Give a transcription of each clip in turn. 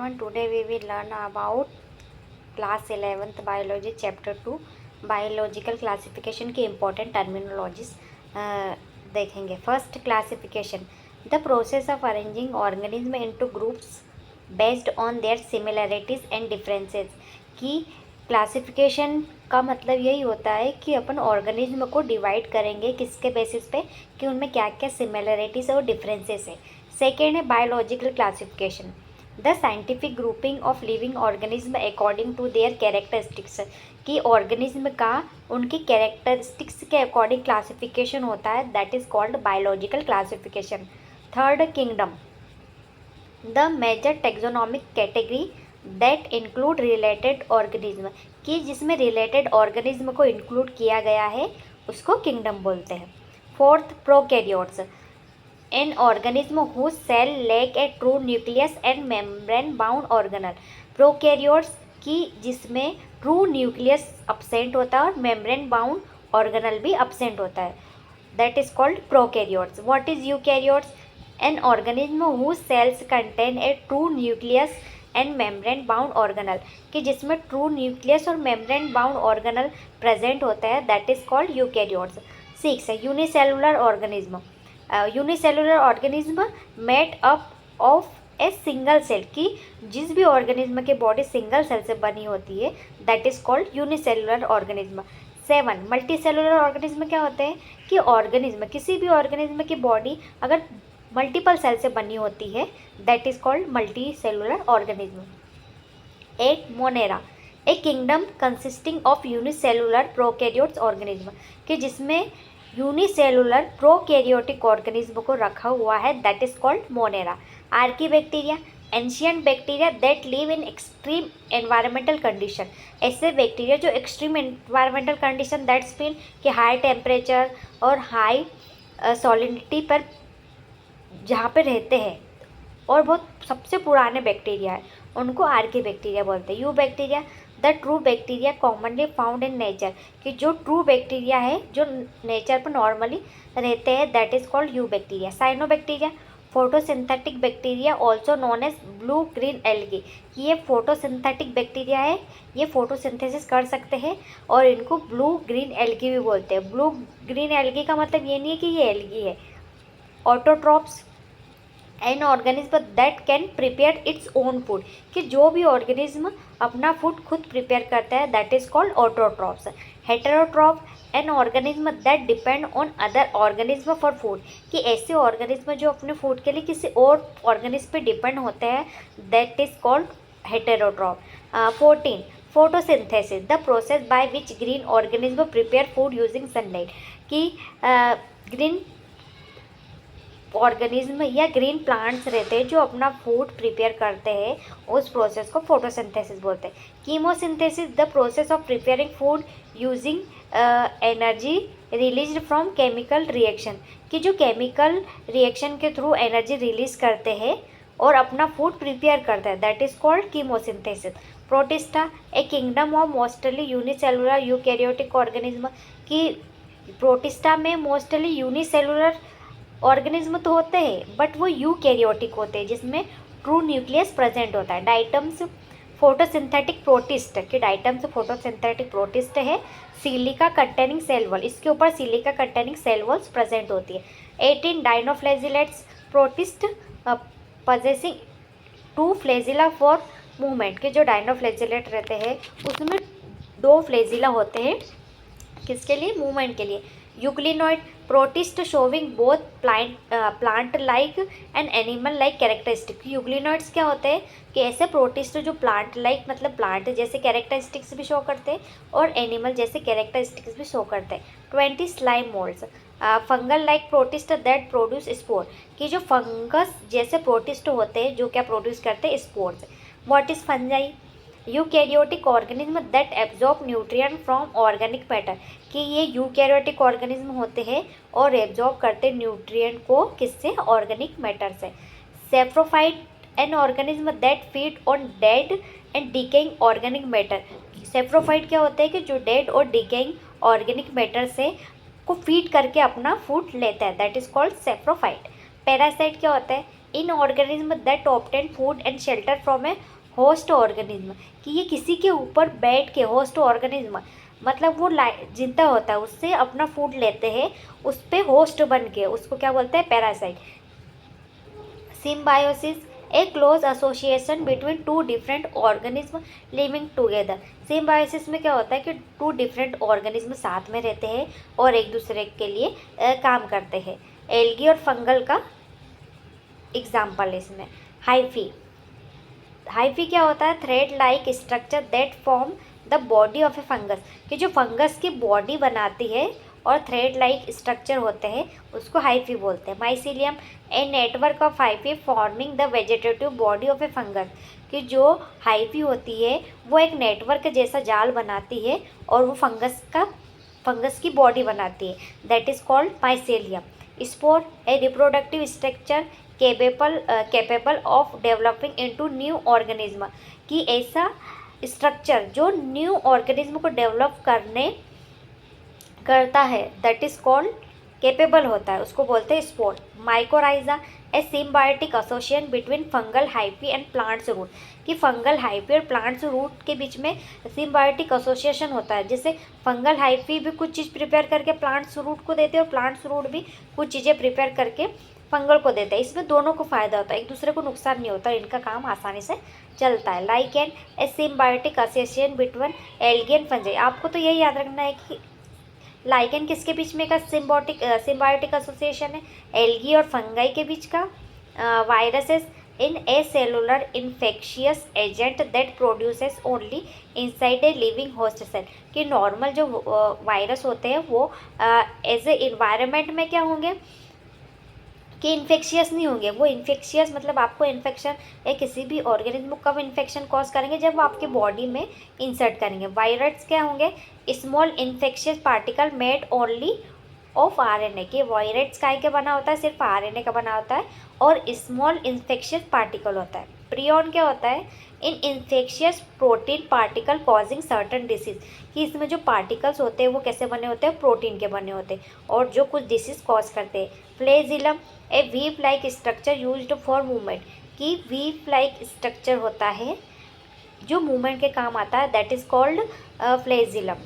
everyone, today we will learn about class 11th biology chapter 2 biological classification की important terminologies देखेंगे। First classification, the process of arranging organism into groups based on their similarities and differences. की classification का मतलब यही होता है कि अपन organism को डिवाइड करेंगे किसके बेसिस पे कि उनमें क्या क्या सिमिलैरिटीज़ और डिफरेंसेस है। सेकेंड है biological classification, the scientific grouping of living organism according to their characteristics. कि ऑर्गेनिज्म का उनकी कैरेक्टरिस्टिक्स के अकॉर्डिंग क्लासिफिकेशन होता है, that is called biological classification. Third, kingdom, the major taxonomic category that include related organism. कि जिसमें related organism को include किया गया है उसको किंगडम बोलते हैं। Fourth, prokaryotes, an organism whose cell lack a true nucleus and membrane bound organelle। Prokaryotes की जिसमें ट्रू न्यूक्लियस absent होता है और मेम्ब्रेन बाउंड ऑर्गेनल भी absent होता है, that is called prokaryotes. What is eukaryotes? An organism whose cells contain a true nucleus and membrane bound organelle. कि जिसमें ट्रू न्यूक्लियस और मेम्ब्रेन बाउंड ऑर्गेनल प्रेजेंट होता है, that is called eukaryotes. Six है unicellular organism, unicellular organism made up of a single cell. की जिस भी organism की बॉडी सिंगल सेल से बनी होती है, that is called unicellular organism. Seven, multi cellular organism क्या होते हैं? कि ऑर्गेनिज्म, किसी भी ऑर्गेनिज्म की बॉडी अगर मल्टीपल सेल से बनी होती है, that is called multi cellular organism. Eight, Monera, a kingdom consisting of unicellular prokaryotes organism. कि जिसमें यूनिसेलुलर प्रोकैरियोटिक ऑर्गेनिज्म को रखा हुआ है, that is called Monera. Archaebacteria, ancient bacteria that live in extreme environmental condition. ऐसे bacteria जो extreme environmental condition, that's mean कि high temperature और हाई सॉलिडिटी पर जहाँ पे रहते हैं और बहुत सबसे पुराने बैक्टीरिया है, उनको आर्कीबैक्टीरिया बोलते हैं। You bacteria, the true bacteria commonly found in nature. कि जो ट्रू बैक्टीरिया है जो नेचर पर नॉर्मली रहते हैं, that is called eubacteria. Cyanobacteria, photosynthetic bacteria also known as blue green algae. कि ये फोटोसिंथेटिक बैक्टीरिया है, ये फोटोसिंथेसिस कर सकते हैं और इनको ब्लू ग्रीन एल्गी भी बोलते हैं। ब्लू ग्रीन एल्गी का मतलब ये नहीं है कि ये एल्गी है। Autotrophs, N organism that can prepare its own food. कि जो भी ऑर्गेनिज्म अपना फूड खुद प्रिपेयर करता है, that is called autotrophs. Heterotroph, an organism that depend on other organism for food. कि ऐसे ऑर्गेनिज्म जो अपने फूड के लिए किसी और ऑर्गेनिज्म पे डिपेंड होते हैं, that is called heterotroph. 14, photosynthesis, the process by which green organism prepare food using sunlight. कि ग्रीन ऑर्गेनिज्म या ग्रीन प्लांट्स रहते हैं जो अपना फूड प्रिपेयर करते हैं, उस प्रोसेस को फोटोसिंथेसिस बोलते हैं। Chemosynthesis, the process of preparing food using energy released from chemical reaction. कि जो केमिकल रिएक्शन के थ्रू एनर्जी रिलीज करते हैं और अपना फूड प्रिपेयर करते हैं, that is called chemosynthesis. Protista, A kingdom of mostly unicellular eukaryotic organism. कि प्रोटिस्टा में मोस्टली यूनिसेलुलर ऑर्गेनिज्म तो होते हैं, बट वो यूकैरियोटिक होते हैं जिसमें ट्रू न्यूक्लियस प्रेजेंट होता है। Diatoms, photosynthetic protist. कि डाइटम्स फोटोसिंथेटिक प्रोटिस्ट है। सिलिका कंटेनिंग सेल वॉल, इसके ऊपर silica containing cell walls present होती है। 18, dinoflagellates protist possessing two flagella for movement. के जो डाइनोफ्लैजिलेट रहते हैं उसमें दो फ्लैजिला होते हैं, किसके लिए? मूवमेंट के लिए। Euglenoid, protist showing both plant like and animal like characteristic. Euglenoids क्या होते हैं? कि ऐसे प्रोटिस्ट जो प्लांट लाइक मतलब प्लांट जैसे कैरेक्टरिस्टिक्स भी शो करते हैं और एनिमल जैसे कैरेक्टरिस्टिक्स भी शो करते हैं। 20, slime moulds, fungal like protist that produce spore. कि जो फंगस जैसे प्रोटिस्ट होते हैं जो क्या प्रोड्यूस करते हैं? Spores. What is fungi? Eukaryotic organism that absorb nutrient from organic matter. कि ये यूकैरियोटिक ऑर्गेनिज्म होते हैं और एब्जॉर्ब करते न्यूट्रिएंट को किससे? ऑर्गेनिक मैटर से। Saprophyte, an organism that feed on dead and decaying organic matter. Saprophyte क्या होता है? कि जो डेड और डिकेइंग ऑर्गेनिक मैटर से को फीड करके अपना फूड लेता है, दैट इज कॉल्ड सेफ्रोफाइट। पैरासाइट क्या होता है? इन organism that obtain food and shelter from A host organism, कि ये किसी के ऊपर बैठ के, होस्ट ऑर्गेनिज्म मतलब वो जिंदा होता है, उससे अपना फूड लेते हैं, उस पे होस्ट बन के, उसको क्या बोलते हैं, parasite. Symbiosis, a close association between two different organism living together. Symbiosis में क्या होता है कि टू डिफरेंट ऑर्गेनिज्म साथ में रहते हैं और एक दूसरे के लिए काम करते हैं। एल्गी और फंगल का एग्जाम्पल है इसमें। हाइफी, हाइफी क्या होता है, thread like structure that form the body of A fungus, कि जो फंगस की बॉडी बनाती है और थ्रेड लाइक स्ट्रक्चर होते हैं उसको हाइफी बोलते हैं। Mycelium, a network of hyphae forming the vegetative body of A fungus, कि जो हाइफी होती है वो एक नेटवर्क जैसा जाल बनाती है और वो फंगस की बॉडी बनाती है, that is called mycelium. Spore, A reproductive structure capable of developing into new organism, कि ऐसा स्ट्रक्चर जो न्यू ऑर्गेनिज्म को डेवलप करता है, दैट इज कॉल्ड कैपेबल होता है, उसको बोलते हैं spore. Mycorrhiza, a symbiotic association between fungal hyphae and plants root, कि फंगल हाइफी और प्लांट्स रूट के बीच में सिम्बायोटिक एसोसिएशन होता है, जैसे फंगल हाइफी भी कुछ चीज़ प्रिपेयर करके प्लांट्स रूट को देते हैं और प्लांट्स रूट भी कुछ चीज़ें प्रिपेयर करके फंगल को देता है। इसमें दोनों को फायदा होता है, एक दूसरे को नुकसान नहीं होता, इनका काम आसानी से चलता है। Lichen, A symbiotic association between algae and fungi, आपको तो यही याद रखना है कि लाइकेन किसके बीच में का सिम्बायोटिक एसोसिएशन है, एल्गी और फंगाई के बीच का। Viruses, an acellular infectious agent that produces only inside a living host cell, कि नॉर्मल जो वायरस होते हैं वो एज ए इन्वायरमेंट में क्या होंगे कि इन्फेक्शियस नहीं होंगे। वो इन्फेक्शियस मतलब आपको इन्फेक्शन या किसी भी ऑर्गेनिज्म को कब इन्फेक्शन कॉज करेंगे, जब वो आपके बॉडी में इंसर्ट करेंगे। वायरस क्या होंगे, small infectious particle made only of RNA, के वायरस काय के बना होता है, सिर्फ आरएनए का बना होता है और स्मॉल इन्फेक्शियस पार्टिकल होता है। प्रियॉन क्या होता है, an infectious protein particle causing certain disease, कि इसमें जो पार्टिकल्स होते हैं वो कैसे बने होते हैं, प्रोटीन के बने होते हैं और जो कुछ डिसीज कॉज करते हैं। Flagellum, a whip like structure used for movement, कि वीप लाइक स्ट्रक्चर होता है जो मूवमेंट के काम आता है, that is called flagellum.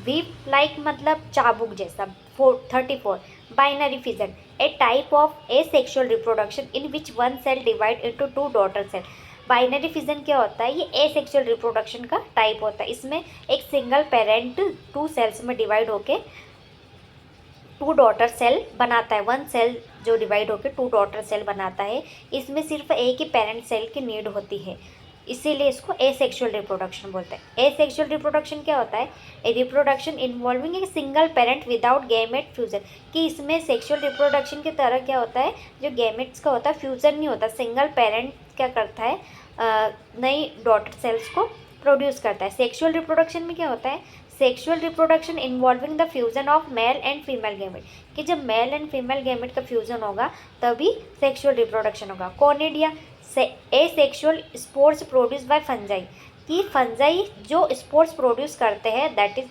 Whip like मतलब चाबुक जैसा। 34, binary fission, a type of asexual reproduction in which one cell divide into two daughter cell. Binary fission क्या होता है, ये ए सेक्शुअल रिप्रोडक्शन का टाइप होता है, इसमें एक सिंगल पेरेंट टू सेल्स में डिवाइड होके टू डॉटर सेल बनाता है। वन सेल जो डिवाइड होकर टू डॉटर सेल बनाता है, इसमें सिर्फ एक ही पेरेंट सेल की नीड होती है, इसीलिए इसको एसेक्सुअल रिप्रोडक्शन बोलते हैं। एसेक्सुअल रिप्रोडक्शन क्या होता है, a reproduction involving a single parent without gamete fusion, कि इसमें सेक्सुअल रिप्रोडक्शन की तरह क्या होता है, जो गैमेट्स का होता है फ्यूजन नहीं होता, सिंगल पेरेंट क्या करता है, नई डॉटर सेल्स को प्रोड्यूस करता है। सेक्सुअल रिप्रोडक्शन में क्या होता है, sexual reproduction involving the fusion of male and female gamete, कि जब मेल एंड फीमेल गैमेट का फ्यूजन होगा तभी सेक्सुअल रिप्रोडक्शन होगा। Conidia, asexual spores produce by fungi, कि फंजाई जो स्पोर्स प्रोड्यूस करते हैं, that is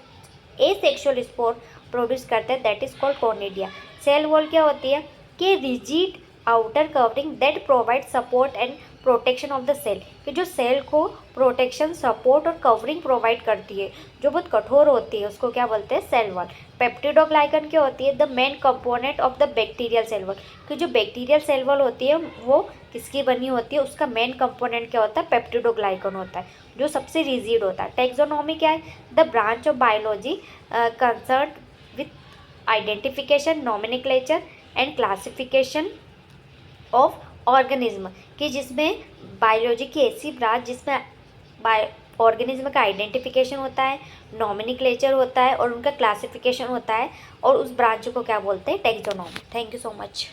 asexual spore produce करते हैं, that is called conidia. Cell wall क्या होती है, कि rigid outer covering that provide support and protection of the cell, कि जो सेल को प्रोटेक्शन, सपोर्ट और कवरिंग प्रोवाइड करती है, जो बहुत कठोर होती है, उसको क्या बोलते हैं, सेल वॉल। पेप्टिडोग्लाइकन क्या होती है, the main component of the bacterial cell wall, कि जो बैक्टीरियल सेल वॉल होती है वो किसकी बनी होती है, उसका मेन कंपोनेंट क्या होता है, पेप्टिडोग्लाइकन होता है, जो सबसे रिजिड होता है। टेक्सोनॉमी क्या है, the branch of biology concern with identification, nomenclature and classification of organism, कि जिसमें बायोलॉजी की ऐसी ब्रांच जिसमें ऑर्गेनिज्म का आइडेंटिफिकेशन होता है, नॉमेनक्लेचर होता है और उनका क्लासिफिकेशन होता है, और उस ब्रांच को क्या बोलते हैं, taxonomy. Thank you so much.